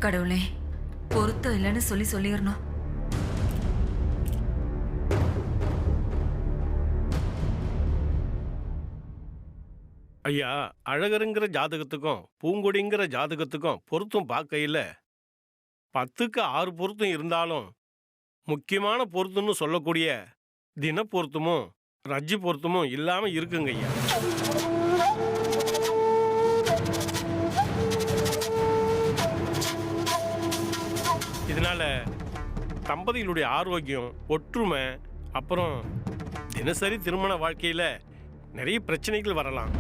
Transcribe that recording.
கடவுளே, பொருத்தம் இல்லைன்னு சொல்லிடணும். ஐயா, அழகருங்கிற ஜாதகத்துக்கும் பூங்கொடிங்கிற ஜாதகத்துக்கும் பொருத்தம் பார்க்கையில் 10க்கு 6 பொருத்தம் இருந்தாலும் முக்கியமான பொருத்தம்னு சொல்லக்கூடிய தின பொருத்தமும் ரஜ்ஜி பொருத்தமும் இல்லாமல் இருக்குங்க ஐயா. இதனால தம்பதிகளுடைய ஆரோக்கியம், ஒற்றுமை, அப்புறம் தினசரி திருமண வாழ்க்கையில் நிறைய பிரச்சனைகள் வரலாம்.